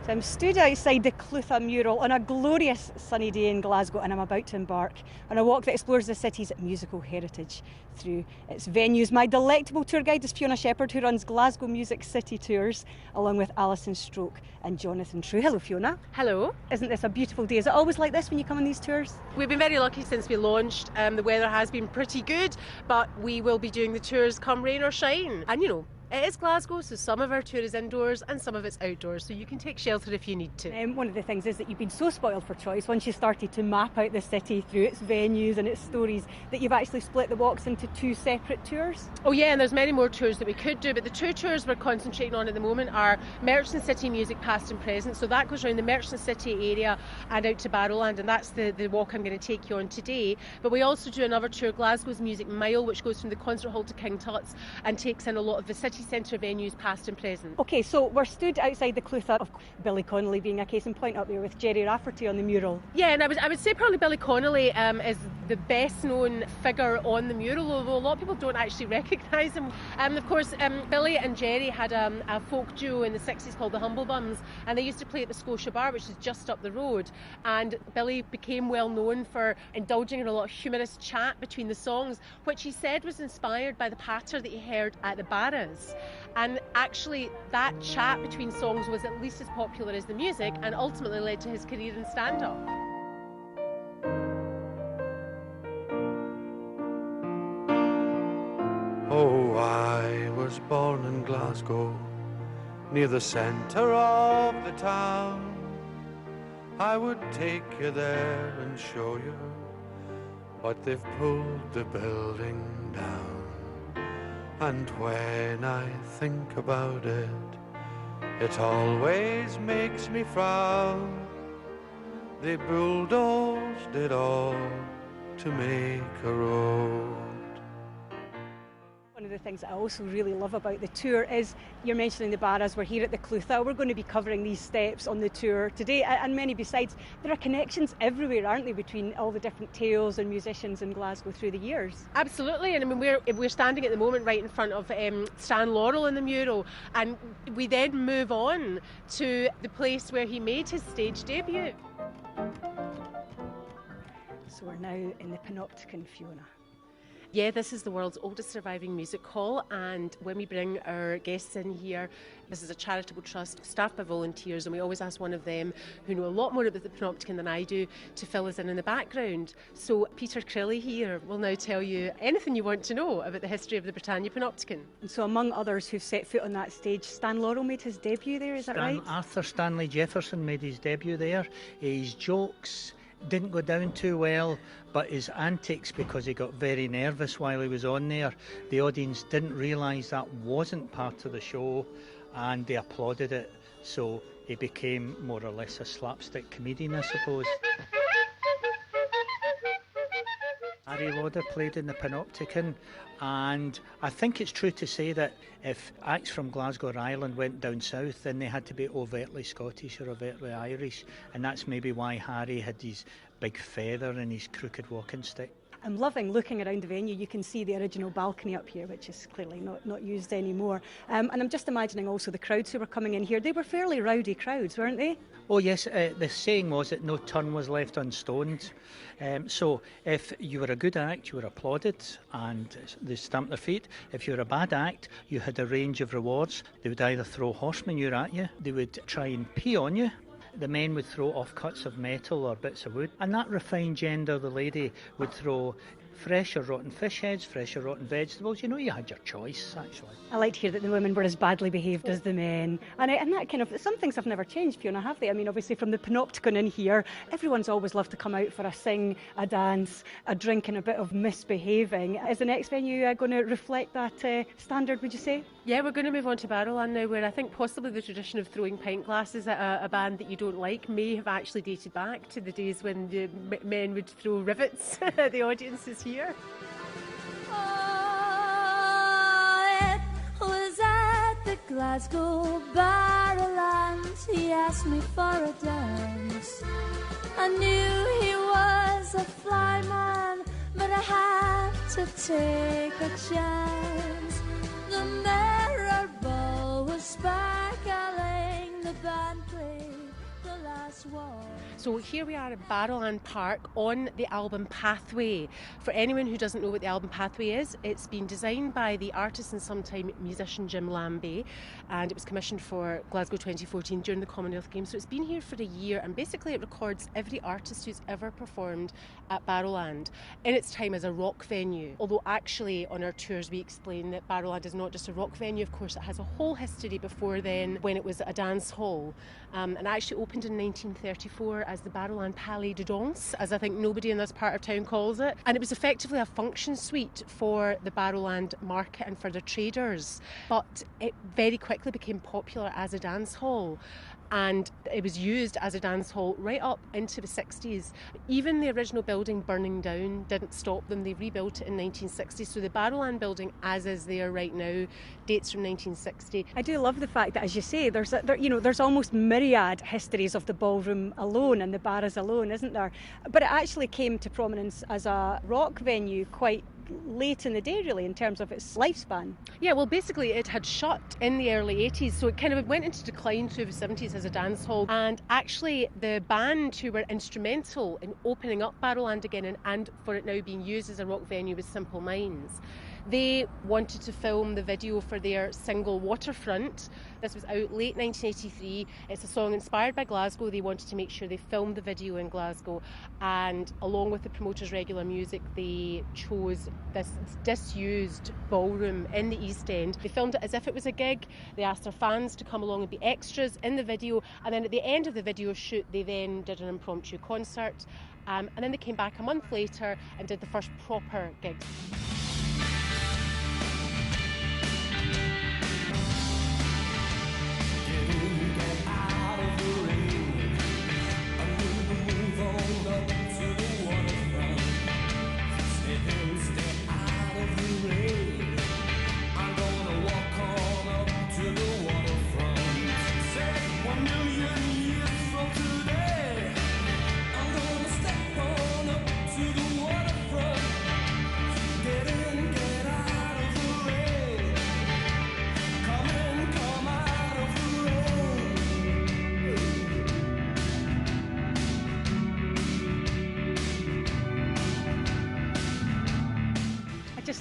So I'm stood outside the Clutha mural on a glorious sunny day in Glasgow, and I'm about to embark on a walk that explores the city's musical heritage through its venues. My delectable tour guide is Fiona Shepherd, who runs Glasgow Music City Tours, along with Alison Stroke and Jonathan True. Hello, Fiona. Hello. Isn't this a beautiful day? Is it always like this when you come on these tours? We've been very lucky since we launched. The weather has been pretty good, but we will be doing the tours come rain or shine. And you know, it is Glasgow, so some of our tour is indoors and some of it's outdoors, so you can take shelter if you need to. One of the things is that you've been so spoiled for choice once you started to map out the city through its venues and its stories that you've actually split the walks into two separate tours. Oh yeah, and there's many more tours that we could do, but the two tours we're concentrating on at the moment are Merchant City Music Past and Present, so that goes around the Merchant City area and out to Barrowland, and that's the walk I'm going to take you on today. But we also do another tour, Glasgow's Music Mile, which goes from the Concert Hall to King Tut's and takes in a lot of the city centre venues past and present. OK, so we're stood outside the Clutha, of Billy Connolly being a case in point up there with Jerry Rafferty on the mural. Yeah, and I would say probably Billy Connolly is the best known figure on the mural, although a lot of people don't actually recognise him. Of course, Billy and Jerry had a folk duo in the 60s called the Humble Bums, and they used to play at the Scotia Bar, which is just up the road, and Billy became well known for indulging in a lot of humorous chat between the songs, which he said was inspired by the patter that he heard at the Barras. And actually that chat between songs was at least as popular as the music and ultimately led to his career in stand-up. Oh, I was born in Glasgow, near the centre of the town. I would take you there and show you, but they've pulled the building down. And when I think about it, it always makes me frown. They bulldozed it all to make a road. One of the things that I also really love about the tour is you're mentioning the Barras. We're here at the Clutha. We're going to be covering these steps on the tour today and many besides. There are connections everywhere, aren't there, between all the different tales and musicians in Glasgow through the years? Absolutely, and I mean we're standing at the moment right in front of Stan Laurel in the mural, and we then move on to the place where he made his stage debut. So we're now in the Panopticon, Fiona. Yeah, this is the world's oldest surviving music hall, and when we bring our guests in here, this is a charitable trust staffed by volunteers, and we always ask one of them who know a lot more about the Panopticon than I do to fill us in the background. So Peter Crilly here will now tell you anything you want to know about the history of the Britannia Panopticon. And so among others who've set foot on that stage, Stan Laurel made his debut there, is that right? Arthur Stanley Jefferson made his debut there. His jokes didn't go down too well, but his antics, because he got very nervous while he was on there, the audience didn't realise that wasn't part of the show and they applauded it, so he became more or less a slapstick comedian, I suppose. Harry Lauder played in the Panopticon, and I think it's true to say that if acts from Glasgow or Ireland went down south, then they had to be overtly Scottish or overtly Irish, and that's maybe why Harry had his big feather and his crooked walking stick. I'm loving looking around the venue. You can see the original balcony up here, which is clearly not used anymore. And I'm just imagining also the crowds who were coming in here. They were fairly rowdy crowds, weren't they? Oh yes, the saying was that no turn was left unstoned. So if you were a good act, you were applauded and they stamped their feet. If you were a bad act, you had a range of rewards. They would either throw horse manure at you, they would try and pee on you. The men would throw offcuts of metal or bits of wood, and that refined gender, the lady, would throw fresh or rotten fish heads, fresh or rotten vegetables. You know, you had your choice, actually. I like to hear that the women were as badly behaved as the men. And that kind of, some things have never changed, Fiona, have they? I mean, obviously from the Panopticon in here, everyone's always loved to come out for a sing, a dance, a drink and a bit of misbehaving. Is the next venue going to reflect that standard, would you say? Yeah, we're going to move on to Barrowland now, where I think possibly the tradition of throwing pint glasses at a band that you don't like may have actually dated back to the days when the men would throw rivets at the audiences here. Oh, it was at the Glasgow Barrowland. He asked me for a dance. I knew he was a fly man, but I had to take a chance. The mirror ball was sparkling, the band played this war. So here we are at Barrowland Park on the album Pathway. For anyone who doesn't know what the album Pathway is, it's been designed by the artist and sometime musician Jim Lambie, and it was commissioned for Glasgow 2014 during the Commonwealth Games. So it's been here for a year, and basically it records every artist who's ever performed at Barrowland in its time as a rock venue. Although actually on our tours we explain that Barrowland is not just a rock venue. Of course, it has a whole history before then when it was a dance hall, and it actually opened in 1934 as the Barrowland Palais de Danse, as I think nobody in this part of town calls it. And it was effectively a function suite for the Barrowland market and for the traders. But it very quickly became popular as a dance hall. And it was used as a dance hall right up into the 60s. Even the original building burning down didn't stop them. They rebuilt it in 1960. So the Barrowland building, as is there right now, dates from 1960. I do love the fact that, as you say, there's almost myriad histories of the ballroom alone and the Barras alone, isn't there? But it actually came to prominence as a rock venue quite late in the day, really, in terms of its lifespan. Yeah, well, basically it had shut in the early 80s, so it kind of went into decline through the 70s as a dance hall. And actually the band who were instrumental in opening up Barrowland again and for it now being used as a rock venue was Simple Minds. They wanted to film the video for their single Waterfront. This was out late 1983. It's a song inspired by Glasgow. They wanted to make sure they filmed the video in Glasgow, and along with the promoter's regular music, they chose this disused ballroom in the East End. They filmed it as if it was a gig. They asked their fans to come along and be extras in the video, and then at the end of the video shoot they then did an impromptu concert, and then they came back a month later and did the first proper gig.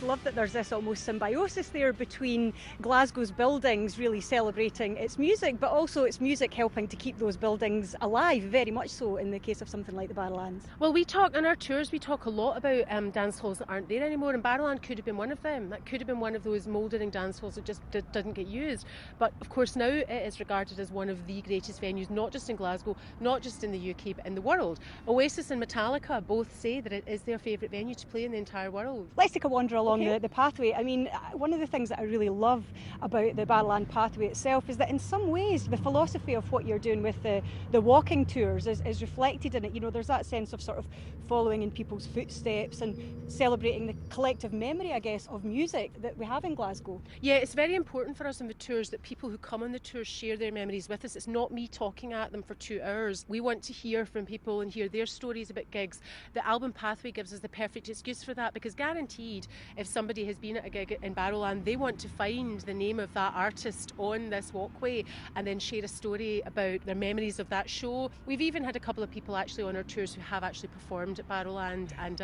Love that there's this almost symbiosis there between Glasgow's buildings really celebrating its music, but also its music helping to keep those buildings alive, very much so in the case of something like the Barrowlands. Well, we talk on our tours, we talk a lot about dance halls that aren't there anymore, and Barrowland could have been one of them. That could have been one of those mouldering dance halls that just didn't get used. But of course now it is regarded as one of the greatest venues, not just in Glasgow, not just in the UK, but in the world. Oasis and Metallica both say that it is their favourite venue to play in the entire world. Let's take a wander along Okay. the pathway. I mean, one of the things that I really love about the Barrowland pathway itself is that in some ways the philosophy of what you're doing with the walking tours is reflected in it. You know, there's that sense of sort of following in people's footsteps and celebrating the collective memory, I guess, of music that we have in Glasgow. Yeah, it's very important for us on the tours that people who come on the tours share their memories with us. It's not me talking at them for 2 hours. We want to hear from people and hear their stories about gigs. The album Pathway gives us the perfect excuse for that, because guaranteed if somebody has been at a gig in Barrowland, they want to find the name of that artist on this walkway and then share a story about their memories of that show. We've even had a couple of people actually on our tours who have actually performed at Barrowland, and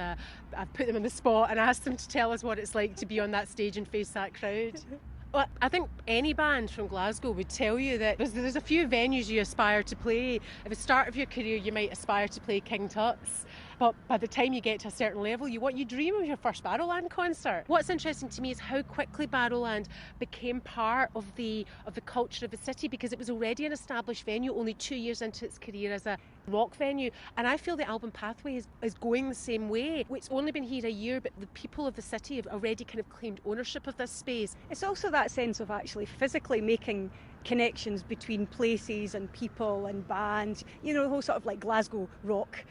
I've put them on the spot and asked them to tell us what it's like to be on that stage and face that crowd. Well, I think any band from Glasgow would tell you that there's a few venues you aspire to play. At the start of your career you might aspire to play King Tut's, but by the time you get to a certain level you dream of your first Barrowland concert. What's interesting to me is how quickly Barrowland became part of the culture of the city, because it was already an established venue only 2 years into its career as a rock venue, and I feel the album Pathway is going the same way. It's only been here a year, but the people of the city have already kind of claimed ownership of this space. It's also that sense of actually physically making connections between places and people and bands, you know, the whole sort of like Glasgow rock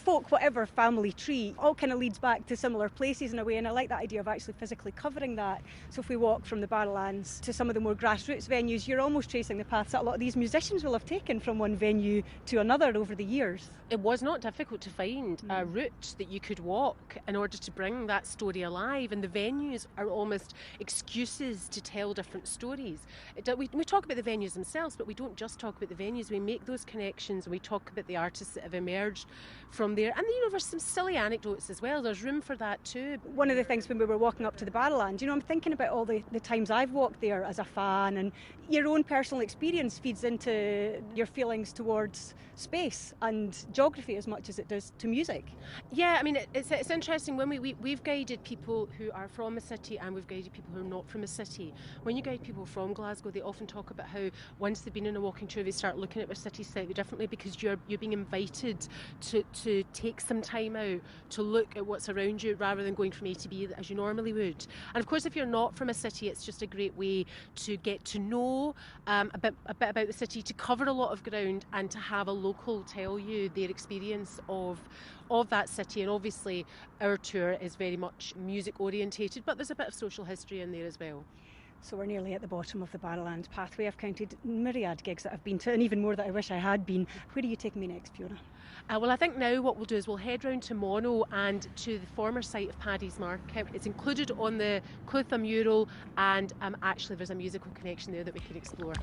folk, whatever family tree, all kind of leads back to similar places in a way, and I like that idea of actually physically covering that. So if we walk from the Barrowlands to some of the more grassroots venues, you're almost tracing the paths that a lot of these musicians will have taken from one venue to another over the years. It was not difficult to find a route that you could walk in order to bring that story alive, and the venues are almost excuses to tell different stories. We talk about the venues themselves, but we don't just talk about the venues. We make those connections and we talk about the artists that have emerged from there. And there's some silly anecdotes as well. There's room for that too. One of the things when we were walking up to the Barrowland, I'm thinking about all the times I've walked there as a fan, and your own personal experience feeds into your feelings towards space and geography as much as it does to music. Yeah, I mean, it's interesting when we've guided people who are from a city and we've guided people who are not from a city. When you guide people from Glasgow, they often talk about how once they've been in a walking tour, they start looking at their city slightly differently, because you're being invited to take some time out to look at what's around you rather than going from A to B as you normally would. And of course, if you're not from a city, it's just a great way to get to know a bit about the city, to cover a lot of ground, and to have a local tell you their experience of that city. And obviously our tour is very much music orientated, but there's a bit of social history in there as well. So we're nearly at the bottom of the Barrowland pathway. I've counted myriad gigs that I've been to, and even more that I wish I had been. Where are you taking me next, Fiona? Well, I think now what we'll do is we'll head round to Mono and to the former site of Paddy's Market. It's included on the Clutha mural, and actually there's a musical connection there that we can explore.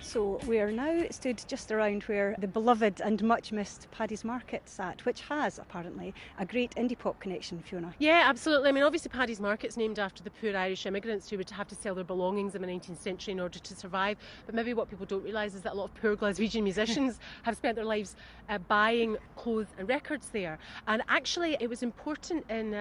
So we are now stood just around where the beloved and much missed Paddy's Market sat, which has apparently a great indie pop connection, Fiona. Yeah, absolutely. I mean, obviously Paddy's Market's named after the poor Irish immigrants who would have to sell their belongings in the 19th century in order to survive. But maybe what people don't realise is that a lot of poor Glaswegian musicians have spent their lives buying clothes and records there. And actually it was important in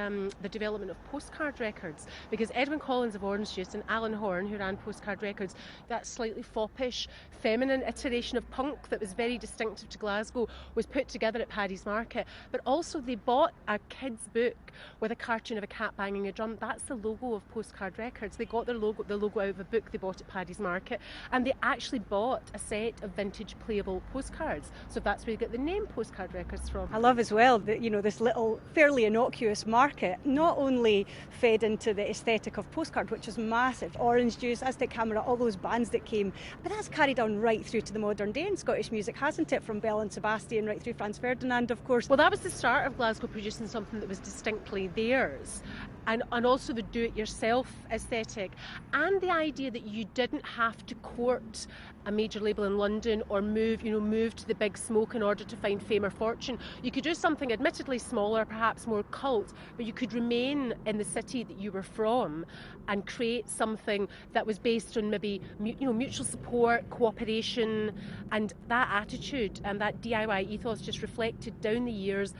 the development of postcard records, because Edwin Collins of Orange Juice and Alan Horn, who ran Postcard Records, that slightly foppish, feminine iteration of punk that was very distinctive to Glasgow, was put together at Paddy's Market. But also they bought a kid's book with a cartoon of a cat banging a drum. That's the logo of Postcard Records. They got the logo out of a book they bought at Paddy's Market, and they actually bought a set of vintage playable postcards. So that's where you get the name Postcard Records from. I love as well that, this little fairly innocuous market not only fed into the aesthetic of Postcard, which was massive, Orange Juice, Aztec Camera, all those bands that came, but that's carried on right through to the modern day in Scottish music, hasn't it? From Bell and Sebastian right through Franz Ferdinand, of course. Well, that was the start of Glasgow producing something that was distinctly theirs, and also the do-it-yourself aesthetic, and the idea that you didn't have to court a major label in London or move to the big smoke in order to find fame or fortune. You could do something admittedly smaller, perhaps more cult, but you could remain in the city that you were from and create something that was based on maybe mutual support, cooperation, and that attitude and that DIY ethos just reflected down the years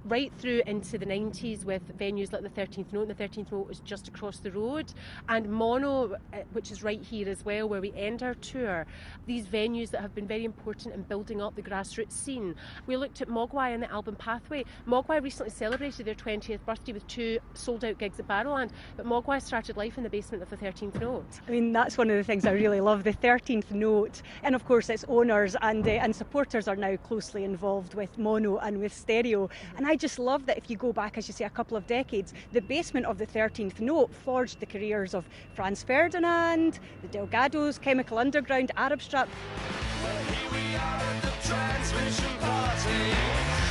right through into the 90s with venues like the 13th Note. The 13th Note was just across the road, and Mono, which is right here as well where we end our tour. These venues that have been very important in building up the grassroots scene. We looked at Mogwai and the album Pathway. Mogwai recently celebrated their 20th birthday with 2 sold-out gigs at Barrowland, but Mogwai started life in the basement of the 13th Note. I mean, that's one of the things I really love, the 13th Note, and of course its owners and supporters are now closely involved with Mono and with Stereo, and I I just love that if you go back, as you say, a couple of decades, the basement of the 13th Note forged the careers of Franz Ferdinand, the Delgados, Chemical Underground, Arab Strap. Here we are at the transmission party.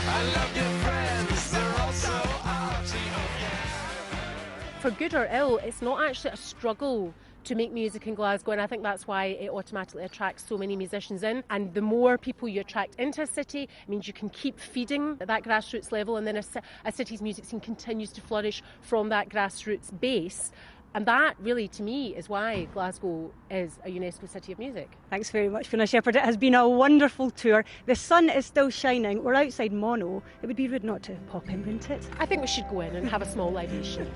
I love your friends, they're all so arty. Oh, yes. For good or ill, it's not actually a struggle to make music in Glasgow, and I think that's why it automatically attracts so many musicians in. And the more people you attract into a city, it means you can keep feeding at that grassroots level, and then a city's music scene continues to flourish from that grassroots base. And that really, to me, is why Glasgow is a UNESCO City of Music. Thanks very much, Fiona Shepherd. It has been a wonderful tour. The sun is still shining. We're outside Mono. It would be rude not to pop in, wouldn't it? I think we should go in and have a small libation.